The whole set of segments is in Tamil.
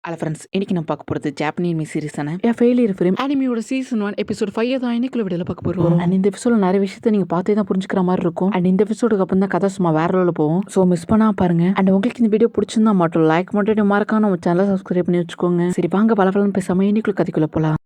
ஹலோ ஃப்ரெண்ட்ஸ், இன்னைக்கு நம்ம பார்க்க போகிறது ஜாப்பனீஸ் சீரிஸான ஃபெயிலியர் ஃபிலிம் அனிமியோட சீசன் 1 எபிசோட் 5 தான் இன்னைக்குள்ள வீடியோவில் பார்க்க போகிறோம். அண்ட் இந்த எபிசோட நிறைய விஷயத்தை நீங்கள் பார்த்தே தான் புரிஞ்சுக்கிற மாதிரி இருக்கும். அண்ட் இந்த எபிசோடுக்கு அப்புறம் தான் கதை சும்மா வேற லெவலில் போகும். ஸோ மிஸ் பண்ணாம பாருங்க. அண்ட் உங்களுக்கு இந்த வீடியோ பிடிச்சிருந்தா மட்டும் லைக் மட்டும் மறக்காம நம்ம சேனலை சப்ஸ்கிரைப் பண்ணி வச்சுக்கோங்க. சரி வாங்க பலபலன்னு பேசாம இன்னைக்குள்ள கதைக்குள்ள போகலாம்.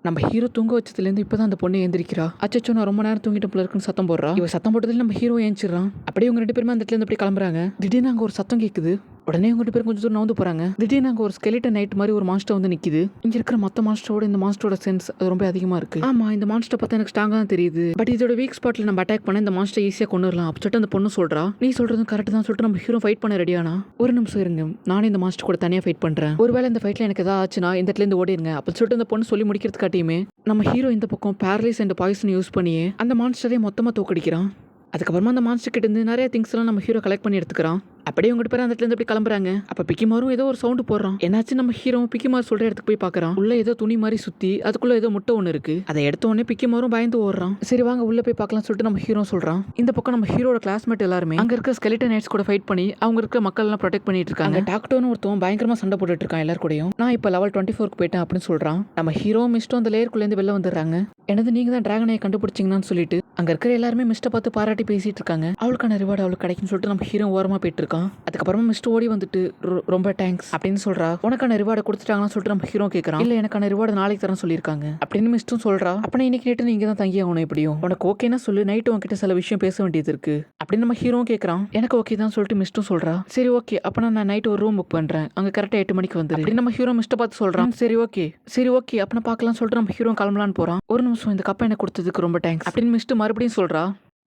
நம்ம ஹீரோ தூங்க வச்சதுலேருந்து இப்போதான் அந்த பொண்ணு ஏந்திரிக்கிறா. அச்சோ நான் ரொம்ப நேரம் தூங்கிட்டு போல இருக்குன்னு சத்தம் போடுறா. இவ சத்தம் போட்டதுல நம்ம ஹீரோ ஏஞ்சிடறான். அப்படியே இவங்க 2 பேருமே அந்த இடத்துல இருந்து அப்படி கிளம்புறாங்க. திடீர்னு அங்கே ஒரு சத்தம் கேட்குது. உடனே இவங்க 2 பேரும் கொஞ்சம் தூரம் நவுந்து போறாங்க. திடீர்னு அங்கே ஒரு ஸ்கெலிட்டன் நைட் மாதிரி ஒரு மாஸ்டர் வந்து நிக்குது. இங்க இருக்கிற மொத்த மாஸ்டரோட இந்த மாஸ்டரோட சென்ஸ் அது ரொம்ப அதிகமா இருக்கு. ஆமா, இந்த மாஸ்டர் பார்த்தா எனக்கு ஸ்ட்ராங்கா தான் தெரியுது. பட் இதோட வீக் ஸ்பாட்ல நம்ம அட்டாக் பண்ண இந்த மாஸ்டர் ஈஸியா கொண்டுறலாம் அப்படி சொல்லிட்டு அந்த பொண்ணு சொல்றா. நீ சொல்றதும் கரெக்ட் தான் சொல்லிட்டு நம்ம ஹீரோ ஃபைட் பண்ண ரெடியானா. ஒரு நிமிஷம் இருங்க, நானே இந்த மாஸ்டர் கூட தனியா ஃபைட் பண்றேன். ஒருவேளை இந்த ஃபைட்ல எனக்கு ஏதாவது ஆச்சுன்னா இந்த இடத்துல இருந்து ஓடிடுங்க அப்படி சொல்லிட்டு அந்த பொண்ணு சொல்லி முடிக்கிறதுக்காட்டியுமே நம்ம ஹீரோ இந்த பக்கம் பேரலைஸ் அண்ட் பாய்சன் யூஸ் பண்ணியே அந்த மான்ஸ்டரை மொத்தமாக தோக்கடிக்கிறான். அதுக்கப்புறமா அந்த மான்ஸ்டர் கிட்ட இருந்து நிறைய திங்ஸ் எல்லாம் நம்ம ஹீரோ கலெக்ட் பண்ணி எடுத்துக்கிறான். அப்படியே உங்ககிட்ட பேர் அந்த இடத்துல இருந்து அப்படி கிளம்புறாங்க. அப்ப பிக்கிமாரும் ஏதோ ஒரு சவுண்ட் போடுறான். என்னாச்சு நம்ம ஹீரோ பிக்கிமார் சொல்ற இடத்துக்கு போய் பாக்குறான். உள்ள ஏதோ துணி மாதிரி சுத்தி அதுக்குள்ள ஏதோ முட்டை ஒண்ணு இருக்கு. அதை எடுத்த உடனே பிக்கிமாரும் பயந்து ஓடுறான். சரி வாங்க உள்ள போய் பார்க்கலாம் சொல்லிட்டு நம்ம ஹீரோ சொல்றான். இந்த பக்கம் நம்ம ஹீரோட கிளாஸ்மேட் எல்லாருமே அங்க இருக்க ஸ்கெலிட்டன் நைட்ஸ் கூட ஃபைட் பண்ணி அவங்க இருக்க மக்கள் எல்லாம் ப்ரொடெக்ட் பண்ணிட்டு இருக்காங்க. டாக்டர்னு ஒருத்தவன் பயங்கரமா சண்டை போட்டுட்டு இருக்கான் எல்லாரும் கூடயும். நான் இப்ப லெவல் 24க்கு போயிட்டேன் அப்படின்னு சொல்றான். நம்ம ஹீரோ மிஸ்டும் அந்த லேயருக்குள்ள இருந்து வெளில வந்துடுறாங்க. எனது நீங்க தான் டிராகனை கண்டுபிடிச்சிங்கன்னு சொல்லிட்டு அங்க இருக்கிற எல்லாருமே மிஸ்ட்டை பார்த்து பாராட்டி பேசிட்டு இருக்காங்க. அவளுக்கான ரிவார்டு அவளுக்கு கிடைக்கும்னு சொல்லிட்டு நம்ம ஹீரோ ஓரமா போயிட்டு இருக்கான். அதுக்கப்புறமா மிஸ்டர் ஓடி வந்துட்டு ரொம்ப தேங்க்ஸ் அப்படின்னு சொல்றா. உனக்கான ரிவார்டை கொடுத்துட்டாங்கன்னு சொல்லிட்டு நம்ம ஹீரோ கேட்கறான். இல்ல எனக்கான ரிவார்டு நாளைக்கு தரேன் சொல்லியிருக்காங்க அப்படின்னு மிஸ்டும் சொல்றா. அப்ப இன்னைக்கு நைட்டு நீங்க தான் தங்கி ஆகணும். எப்படியும் உனக்கு ஓகேன்னா சொல்லு, நைட்டு உன்கிட்ட சில விஷயம் பேச வேண்டியது இருக்கு அப்படின்னு நம்ம ஹீரோ கேட்கறான். எனக்கு ஓகே தான் சொல்லிட்டு மிஸ்டும் சொல்றா. சரி ஓகே அப்ப நான் நைட் ஒரு ரூம் புக் பண்றேன், அங்க கரெக்டா 8 மணிக்கு வந்து அப்படின்னு நம்ம ஹீரோ மிஸ்ட பார்த்து சொல்றான். சரி ஓகே அப்ப பார்க்கலாம் சொல்லிட்டு நம்ம ஹீரோ கிளம்பலான்னு போறான். ஒரு நிமிஷம், இந்த கப்பை எனக்கு கொடுத்ததுக்கு ரொம்ப தேங்க்ஸ் அப்படின்னு மிஸ்ட் மறுபடியும் சொல்றா.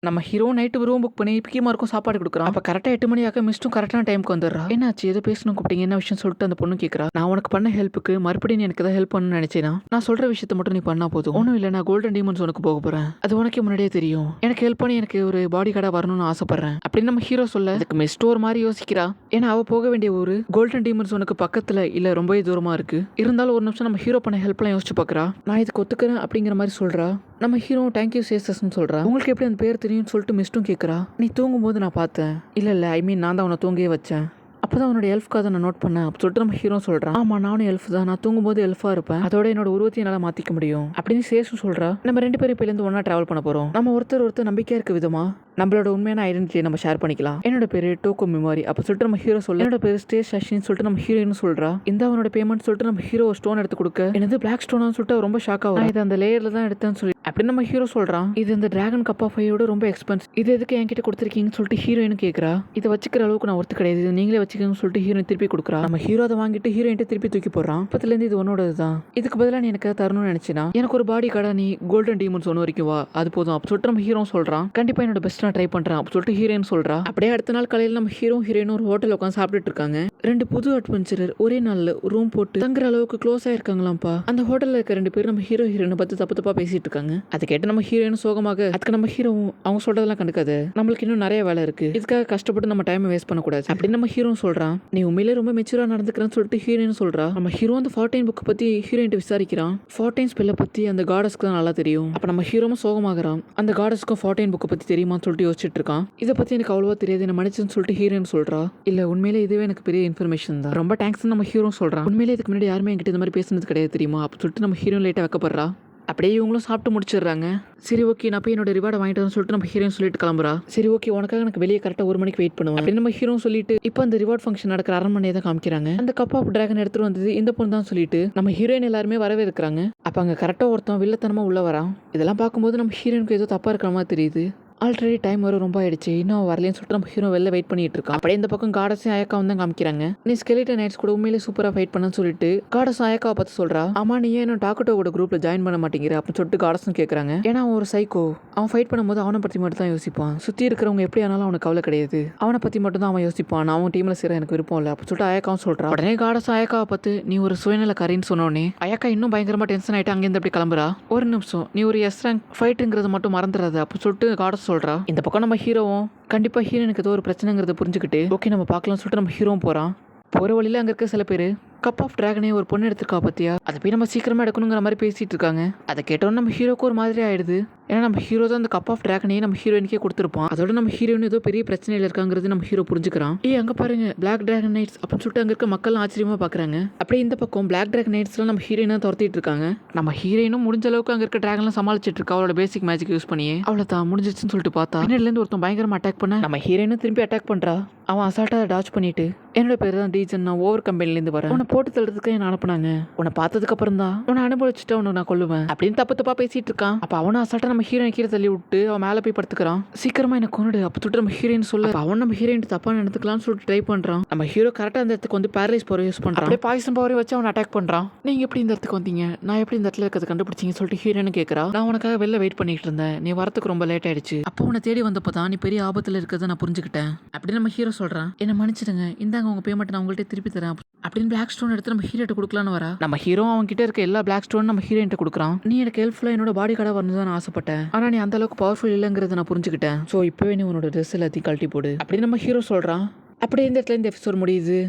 நம்ம ஹீரோ நைட்டு ரூம் புக் பண்ணி பிக்கிமாருக்கும் சாப்பாடு கொடுக்குறான். அப்ப கரெக்டா 8 மணி ஆக மிஸ்டும் கரெக்டான டைமுக்கு வந்துடுறா. என்னாச்சு ஏதோ பேசணும் கூப்பிட்டீங்க, என்ன விஷயம் சொல்லிட்டு அந்த பொண்ணு கேட்கறா. நான் உனக்கு பண்ண ஹெல்ப்புக்கு மறுபடியும் எனக்கு ஏதாவது ஹெல்ப் பண்ணணும்னு நினைச்சேனா நான் சொல்ற விஷயத்த மட்டும் நீ பண்ணா போதும். ஒன்றும் இல்லை, நான் கோல்டன் டீமன்ஸ் உனக்கு போக போறேன். அது உனக்கே முன்னாடியே தெரியும். எனக்கு ஹெல்ப் பண்ணி எனக்கு ஒரு பாடி கார்டா வரணும்னு ஆசைப்படுறேன் அப்படின்னு நம்ம ஹீரோ சொல்ல அதுக்கு மிஸ்ட் ஒரு மாதிரி யோசிக்கிறா. ஏன்னா அவ போக வேண்டிய ஊரு கோல்டன் டீமன்ஸ் உனக்கு பக்கத்துல இல்ல ரொம்பவே தூரமா இருக்கு. இருந்தாலும் ஒரு நிமிஷம் நம்ம ஹீரோ பண்ண ஹெல்ப்லாம் யோசிச்சு பாக்குறா. நான் இதுக்கு ஒத்துக்கிறேன் அப்படிங்கிற மாதிரி சொல்றா. நம்ம ஹீரோ தேங்க்யூ சேசஸ்ன்னு சொல்றா. உங்களுக்கு எப்படி அந்த பேர் தெரியும்னு சொல்லிட்டு மிஸ்டும் கேட்குறா. நீ தூங்கும்போது நான் பார்த்தேன். இல்லை ஐ மீன் நான் தான் உன்னை தூங்கவே வச்சேன். அப்போதான் உன்னோட எல்ஃப்காக நான் நோட் பண்ணேன் அப்படி சொல்லிட்டு நம்ம ஹீரோ சொல்கிறான். ஆமாம் நானும் எல்ஃப் தான், நான் தூங்கும்போது எல்ஃபாக இருப்பேன், அதோட என்னோட உருவத்தையும் என்னால் மாற்றிக்க முடியும் அப்படின்னு சேஷம் சொல்கிறா. நம்ம 2 பேரும் இப்போலேருந்து ஒன்றா ட்ராவல் பண்ண போகிறோம். நம்ம ஒருத்தர் நம்பிக்கையாக இருக்க விதமா நம்மளோட உண்மையான ஐடென்டிட்டியை நம்ம ஷேர் பண்ணிக்கலாம். என்னோட பேரு டோக்கோ மெமரி அப்போ சொல்லிட்டு நம்ம ஹீரோ சொல்ல. என்னோட பேரு ஸ்டே ஷஷின்னு சொல்லிட்டு நம்ம ஹீரோயின் சொல்கிறா. இந்த அவனோட பேமெண்ட் சொல்லிட்டு நம்ம ஹீரோ ஸ்டோன் எடுத்து கொடுக்க என்னது பிளாக் ஸ்டோனான்னு சொல்லிட்டு ரொம்ப ஷாக் ஆகும். இது அந்த லேயரில் தான் எடுத்தேன்னு சொல்லி அப்படின்னு நம்ம ஹீரோ சொல்கிறான். இது இந்த டிராகன் கப் ஆஃப் ஃபையோட ரொம்ப எக்ஸ்பென்சிவ், இது எதுக்கு என்கிட்ட கொடுத்துருக்கீங்கன்னு சொல்லிட்டு ஹீரோயின் கேட்குறா. இதை வச்சுக்கிற அளவுக்கு நான் ஒருத்து கிடையாது, நீங்களே வச்சுக்கோங்கன்னு சொல்லிட்டு ஹீரோயின் திருப்பி கொடுக்குறா. நம்ம ஹீரோ அதை வாங்கிட்டு ஹீரோயின் திருப்பி தூக்கி போடுறான். இப்பத்துலேருந்து இது உன்னோடது தான், இதுக்கு பதிலாக நீ எனக்கு தரணும்னு நினைச்சினா எனக்கு ஒரு பாடி கார்டா நீ கோல்டன் டீமன்ஸ் ஒன்று வரைக்கும் வா, அது போதும் அப்படி சொல்லிட்டு நம்ம ஹீரோ சொல்கிறான். கண்டிப்பாக என்னோட பெஸ்ட் நான் ட்ரை பண்ணுறேன் அப்படி சொல்லிட்டு ஹீரோயின் சொல்கிறா. அப்படியே அடுத்த நாள் காலையில் நம்ம ஹீரோயின் ஒரு ஹோட்டல் உட்காந்து சாப்பிட்டுட்டு இருக்காங்க. 2 புது அட்வென்ச்சரர் ஒரே நாளில் ரூம் போட்டு தங்குற அளவுக்கு க்ளோஸ் ஆயிருக்காங்களாம்ப்பா. அந்த ஹோட்டலில் இருக்க 2 பேர் நம்ம ஹீரோயினை பார்த்து தப்பா பேசிட்டு இருக்காங்க. அதை கேட்டு நம்ம ஹீரோயின் சோகமாக அதுக்கு நம்ம ஹீரோ அவங்க சொல்றதெல்லாம் கண்டுக்காது, நம்மளுக்கு இன்னும் நிறைய வேலை இருக்கு, இதுக்காக கஷ்டப்பட்டு நம்ம டைமை வேஸ்ட் பண்ணக்கூடாது அப்படின்னு நம்ம ஹீரோ சொல்றான். நீ உண்மையிலே ரொம்ப மெச்சூரா நடந்துக்கிறேன்னு சொல்லிட்டு ஹீரோயின் சொல்றா. நம்ம ஹீரோ அந்த 14 புக் பத்தி ஹீரோயின் விசாரிக்கிறான். 14 ஸ்பெல்லை பத்தி அந்த காடஸ்க்கு தான் நல்லா தெரியும். அப்ப நம்ம ஹீரோவும் சோகமாகறான். அந்த காடஸ்க்கும் 14 புக் பத்தி தெரியுமான்னு சொல்லிட்டு யோசிச்சுட்டு இருக்கான். இதை பத்தி எனக்கு அவ்வளவா தெரியாது, என்ன மன்னிச்சுன்னு சொல்லிட்டு ஹீரோயின் சொல்றா. இல்ல உண்மையிலே இதுவே எனக்கு பெரிய இன்ஃபர்மேஷன் தான், ரொம்ப தேங்க்ஸ் நம்ம ஹீரோ சொல்றான். உண்மையிலே இதுக்கு முன்னாடி யாருமே என்கிட்ட இந்த மாதிரி பேசுனது கிடையாது தெரியுமா அப்படி சொல்லிட்டு நம்ம ஹீரோயின் லைட்டா வைக்கப்படுறா. அப்படியே இவங்களும் சாப்பிட்டு முடிச்சிடுறாங்க. சரி ஓகே நான் போய் என்னோட ரிவார்டை வாங்கிட்டு சொல்லிட்டு நம்ம ஹீரோயின் சொல்லிட்டு கிளம்புறா. சரி ஓகே உனக்காக எனக்கு வெளியே கரெக்டாக 1 மணிக்கு வெயிட் பண்ணுவேன் அப்படின்னு நம்ம ஹீரோ சொல்லிட்டு இப்போ அந்த ரிவார்ட் ஃபங்க்ஷன் நடக்கிற அரண்மனையை தான் காமிக்கிறாங்க. அந்த கப் ஆஃப் டிராகன் எடுத்துட்டு வந்தது இந்த பொண்ணு தான் சொல்லிட்டு நம்ம ஹீரோயின் எல்லாருமே வரவே இருக்கிறாங்க. அப்போ அங்கே கரெக்டாக ஒருத்தன் வில்லத்தனமா உள்ள வரான். இதெல்லாம் பார்க்கும்போது நம்ம ஹீரோயினுக்கு ஏதோ தப்பா இருக்கிற மாதிரி தெரியுது. ஆல்ரெடி டைம் வர ரொம்ப ஆயிடுச்சு, இன்னும் வரலன்னு சொல்லிட்டு நம்ம ஹீரோ வெளில வெயிட் பண்ணிட்டு இருக்கான். அப்படியே இந்த பக்கம் காடஸும் அயக்காவும் தான் காமிக்கிறாங்க. நீ ஸ்கெலிட்டன் நைட்ஸ் கூட உண்மையிலே சூப்பரா ஃபைட் பண்ணு சொல்லிட்டு காடஸும் அயக்காவை பார்த்து சொல்றா. ஆமா நீ ஏன் டாக்கோட குரூப்ல ஜாயின் பண்ண மாட்டேங்கிற அப்படின்னு சொல்லிட்டு காடஸும் கேட்கறாங்க. ஏன்னா அவன் ஒரு சைக்கோ, அவன் ஃபைட் பண்ணும்போது அவனை பத்தி மட்டும் தான் யோசிப்பான், சுத்தி இருக்கிறவங்க எப்படி ஆனாலும் அவனுக்கு கவலை கிடையாது, அவனை பத்தி மட்டும் தான் அவன் யோசிப்பான், நான் அவன் டீம்ல சேர எனக்கு விருப்பம் இல்லை அப்படின்னு சொல்லிட்டு அயக்காவும் சொல்றான். உடனே காடஸும் அயக்காவை பார்த்து நீ ஒரு சுயநலக்காரின்னு சொன்னோடனே அயக்கா இன்னும் பயங்கரமா டென்ஷன் ஆயிட்டு அங்கேருந்து அப்படி கிளம்புறா. ஒரு நிமிஷம், நீ ஒரு எஸ் ரேங்க் ஃபைட்டுங்கிறது மட்டும் மறந்துடாது அப்படின்னு சொல்லிட்டு காடஸ் சொல்றா. இந்த பக்கம் நம்ம ஹீரோவும் கண்டிப்பாக ஹீரோனுக்கு ஏதோ ஒரு பிரச்சனைங்கிறத புரிஞ்சுக்கிட்டு ஓகே நம்ம பார்க்கலாம்னு சொல்லிட்டு நம்ம ஹீரோவும் போகிறான். போகிற வழியில் அங்கே இருக்க சில பேர் கப் ஆஃப் டிராகனே ஒரு பொண்ணு எடுத்துருக்கா பத்தியா, அதை போய் நம்ம சீக்கிரமா எடுக்கணுங்கிற மாதிரி பேசிட்டு இருக்காங்க. அதை கேட்டோன்னு நம்ம ஹீரோக்கு ஒரு மாதிரி ஆயிடுது. ஏன்னா நம்ம ஹீரோ தான் அந்த கப் ஆஃப் டிராகனையே நம்ம ஹீரோயினுக்கே கொடுத்துருப்பான். அதோட நம்ம ஹீரோயின் ஏதோ பெரிய பிரச்சனையில இருக்காங்கிறது நம்ம ஹீரோ புரிஞ்சுக்கிறான். அங்க பாருங்க பிளாக் டிராகன் நைட்ஸ் அப்படின்னு சொல்லிட்டு அங்க இருக்க மக்கள் ஆச்சரியமா பாக்குறாங்க. அப்படியே இந்த பக்கம் பிளாக் டிராகன் நைட்ஸ்லாம் நம்ம ஹீரோயினா துரத்திட்டு இருக்காங்க. நம்ம ஹீரோயினும் முடிஞ்ச அளவுக்கு அங்க இருக்க டிராகன்லாம் சமாளிச்சிட்டு இருக்கா அவளோட பேசிக் மேஜிக் யூஸ் பண்ணி. அவளை தான் முடிஞ்சிச்சுன்னு சொல்லிட்டு பார்த்தா பின்னாடில இருந்து ஒருத்தன் பயங்கரமா அட்டாக் பண்ண நம்ம ஹீரோயினும் திரும்பி அட்டாக் பண்றா. அவன் அசால்ட்டா டாச் பண்ணிட்டு, என்னோட பேர் தான் டீஜன், நான் ஓவர் கம்பெனிலேருந்து வரேன், உன்னை போட்டு தள்ளுறதுக்கு என்ன அனுப்புனாங்க, உன்னை பார்த்ததுக்கு அப்புறம் தான் உன்னை அனுபவிச்சுட்டு உன்னை நான் கொல்லுவேன் அப்படின்னு தப்பு தப்பா பேசிட்டு இருக்கான். அப்ப அவனும் அசால்ட்டா நம்ம ஹீரோயின் கீழே தள்ளி விட்டு அவன் மேலே போய் படுத்துக்கிறான். சீக்கிரமா என்ன கொன்னுடு அப்ப தொட்டு நம்ம ஹீரோயின் சொல்ல அவன் நம்ம ஹீரோயின் தப்பா நடந்துக்கலாம்னு சொல்லிட்டு ட்ரை பண்றான். நம்ம ஹீரோ கரெக்டா அந்த இடத்துக்கு வந்து பேரலைஸ் பவர் யூஸ் பண்றான். அப்படியே பாய்சன் பவரை வச்சு அவன் அட்டாக் பண்றான். நீங்க எப்படி இந்த இடத்துக்கு வந்தீங்க, நான் எப்படி இந்த இடத்துல இருக்கிறது கண்டுபிடிச்சிங்கன்னு சொல்லிட்டு ஹீரோயின் கேட்கறா. நான் உனக்காக வெளில வெயிட் பண்ணிட்டு இருந்தேன், நீ வரத்துக்கு ரொம்ப லேட் ஆயிடுச்சு, அப்போ உன்னை தேடி வந்தப்போ தான் நீ பெரிய ஆபத்துல இருக்கிறத நான் புரிஞ்சுக்கிட்டேன் அப்படின்னு நம்ம ஹீரோ சொல்றான். என்ன மன்னிச்சிடுங்க, இந்தாங்க உங்க பேமெண்ட் நான் உங்கள்கிட்ட திருப்பி தரேன் அப்படின்னு பிளாக் ஸ்டோன் எடுத்து நம்ம ஹீரோட்ட கொடுக்கலான்னு வரா. நம்ம ஹீரோ அவங்க கிட்ட இருக்க எல்லா பிளாக் ஸ்டோன் நம்ம ஹீரோயின்ட்ட கொடுக்குறான். நீ எனக்கு ஹெல்ப்ஃபுல்லா என்னோட பாடி கார்டா வரணும் தான் ஆசைப்பட்டேன், ஆனா நீ அந்த அளவுக்கு பவர்ஃபுல் இல்லைங்கிறத நான் புரிஞ்சுக்கிட்டேன். ஸோ இப்பவே நீ உன்னோட ட்ரெஸ் எல்லாத்தையும் கழட்டி போடு அப்படின்னு நம்ம ஹீரோ சொல்றான். அப்படியே இந்த இடத்துல இந்த எபிசோட் முடியுது.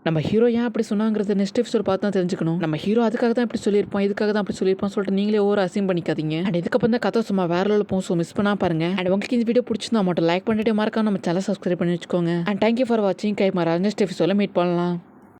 நம்ம ஹீரோ ஏன் அப்படி சொன்னாங்கிறத நெக்ஸ்ட் எபிசோட் பார்த்து தான் தெரிஞ்சுக்கணும். நம்ம ஹீரோ அதுக்காக தான் இப்படி சொல்லியிருப்பான், இதுக்காக தான் அப்படி சொல்லியிருப்பான் சொல்லிட்டு நீங்களே ஓவர் அசீம் பண்ணிக்காதீங்க. அண்ட் இதுக்கப்புறம் தான் கதை சும்மா வேற லெவலில் போகும். ஸோ மிஸ் பண்ணா பாருங்க. அண்ட் உங்களுக்கு இந்த வீடியோ பிடிச்சிருந்தா மட்டும் லைக் பண்ணிட்டு மறக்காம நம்ம சேனல் சப்ஸ்கிரைப் பண்ணி வச்சுக்கோங்க. அண்ட் தேங்க்யூ ஃபார் வாட்சிங். கை மாறா நெக்ஸ்ட் எபிசோட மீட் பண்ணலாம்.